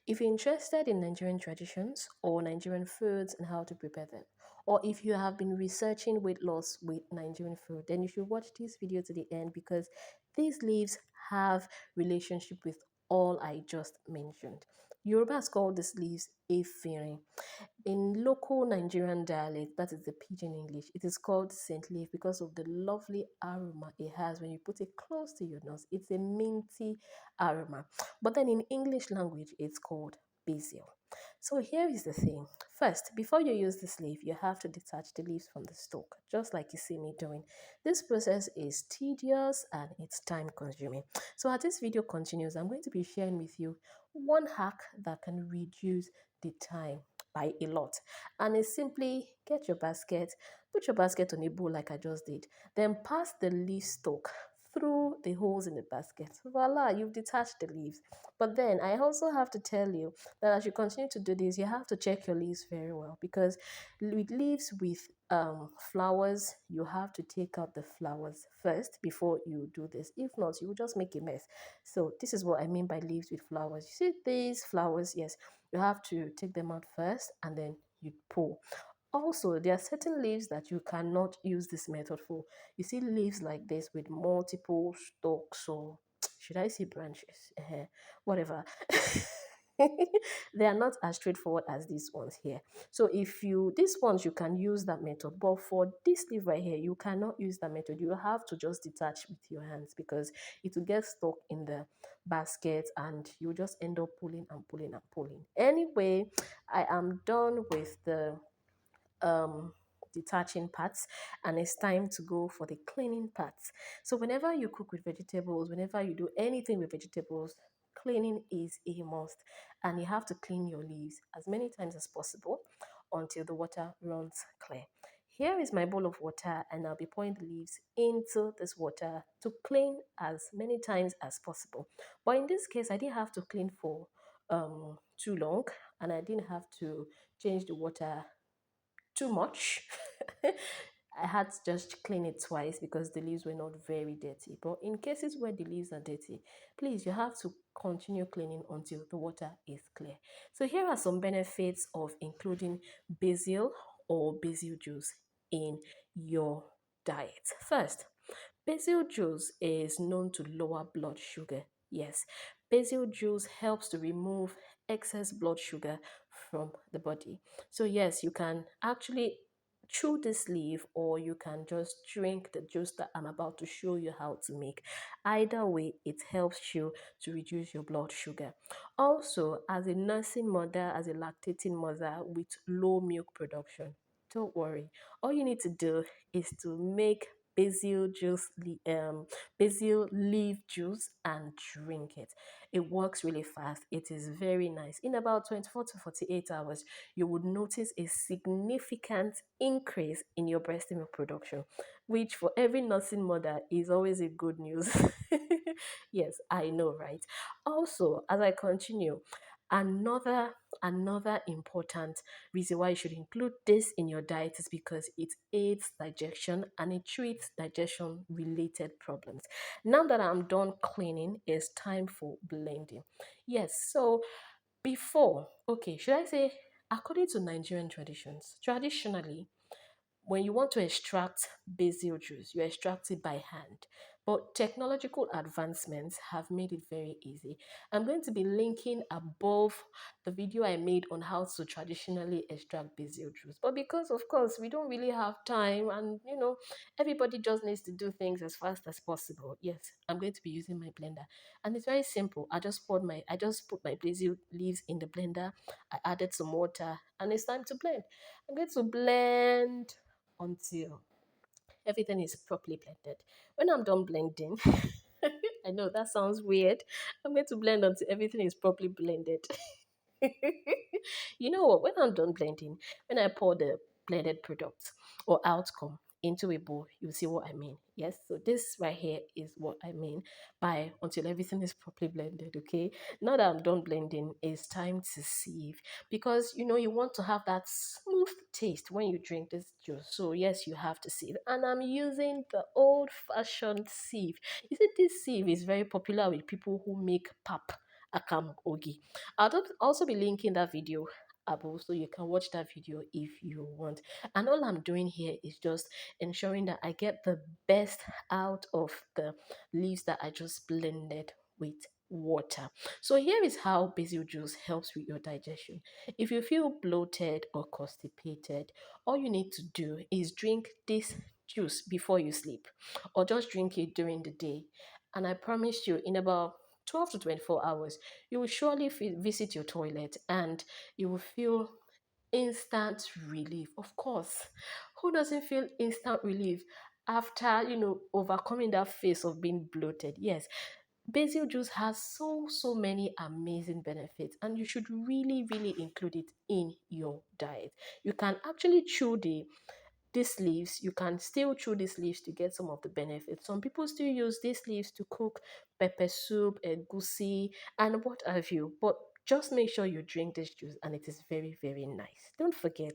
If you're interested in Nigerian traditions or Nigerian foods and how to prepare them, or if you have been researching weight loss with Nigerian food, then you should watch this video to the end because these leaves have relationship with all I just mentioned. Yoruba has called these leaves efirin. In local Nigerian dialect, that is the pidgin English, it is called scent leaf because of the lovely aroma it has when you put it close to your nose. It's a minty aroma. But then in English language, it's called basil. So here is the thing. First, before you use this leaf, you have to detach the leaves from the stalk, just like you see me doing. This process is tedious and it's time consuming. So as this video continues, I'm going to be sharing with you one hack that can reduce the time by a lot. And it's simply get your basket, put your basket on a bowl like I just did, then pass the leaf stalk through the holes in the basket. Voila, you've detached the leaves. But then I also have to tell you that as you continue to do this, you have to check your leaves very well because with leaves with flowers, you have to take out the flowers first before you do this. If not, you will just make a mess. So this is what I mean by leaves with flowers. You see these flowers, yes, you have to take them out first and then you pull. Also, there are certain leaves that you cannot use this method for. You see leaves like this with multiple stalks or should I say branches? Whatever. They are not as straightforward as these ones here. So if you these ones you can use that method, but for this leaf right here, you cannot use that method. You have to just detach with your hands because it will get stuck in the basket and you just end up pulling and pulling and pulling. Anyway, I am done with the um detaching parts and it's time to go for the cleaning parts. So whenever you cook with vegetables, whenever you do anything with vegetables, cleaning is a must and you have to clean your leaves as many times as possible until the water runs clear. Here is my bowl of water and I'll be pouring the leaves into this water to clean as many times as possible. But in this case, I didn't have to clean for too long and I didn't have to change the water too much. I had to just clean it twice because the leaves were not very dirty. But in cases where the leaves are dirty, please, you have to continue cleaning until the water is clear. So here are some benefits of including basil or basil juice in your diet. First, basil juice is known to lower blood sugar. Yes, basil juice helps to remove excess blood sugar from the body. So, yes, you can actually chew this leaf or you can just drink the juice that I'm about to show you how to make. Either way, it helps you to reduce your blood sugar. Also, as a nursing mother, as a lactating mother with low milk production, don't worry. All you need to do is to make basil juice, basil leaf juice, and drink it. It works really fast. It is very nice. In about 24 to 48 hours, you would notice a significant increase in your breast milk production, which for every nursing mother is always a good news. Yes, I know, right? Also, as I continue, another another important reason why you should include this in your diet is because it aids digestion and it treats digestion related problems. Now that I'm done cleaning, it's time for blending. Yes, so before, okay, should I say, according to Nigerian traditions, traditionally, when you want to extract basil juice, you extract it by hand. But technological advancements have made it very easy. I'm going to be linking above the video I made on how to traditionally extract basil juice. But because, of course, we don't really have time and, everybody just needs to do things as fast as possible. Yes, I'm going to be using my blender. And it's very simple. I just put my basil leaves in the blender. I added some water and it's time to blend. I'm going to blend until everything is properly blended. When I'm done blending, I know that sounds weird. I'm going to blend until everything is properly blended. You know what? When I'm done blending, when I pour the blended product or outcome into a bowl, you'll see what I mean. Yes, so this right here is what I mean by until everything is properly blended. Okay, now that I'm done blending, it's time to sieve because you want to have that smooth taste when you drink this juice. So yes, you have to sieve, and I'm using the old-fashioned sieve. You see, this sieve is very popular with people who make pap akam ogi. Also be linking that video above so you can watch that video if you want. And all I'm doing here is just ensuring that I get the best out of the leaves that I just blended with water. So here is how basil juice helps with your digestion. If you feel bloated or constipated, all you need to do is drink this juice before you sleep, or just drink it during the day. And I promise you, in about 12 to 24 hours, you will surely visit your toilet and you will feel instant relief. Of course, who doesn't feel instant relief after, overcoming that phase of being bloated? Yes, basil juice has so many amazing benefits, and you should really include it in your diet. You can actually chew these leaves. You can still chew these leaves to get some of the benefits. Some people still use these leaves to cook pepper soup, egusi, and what have you. But just make sure you drink this juice, and it is very nice. Don't forget.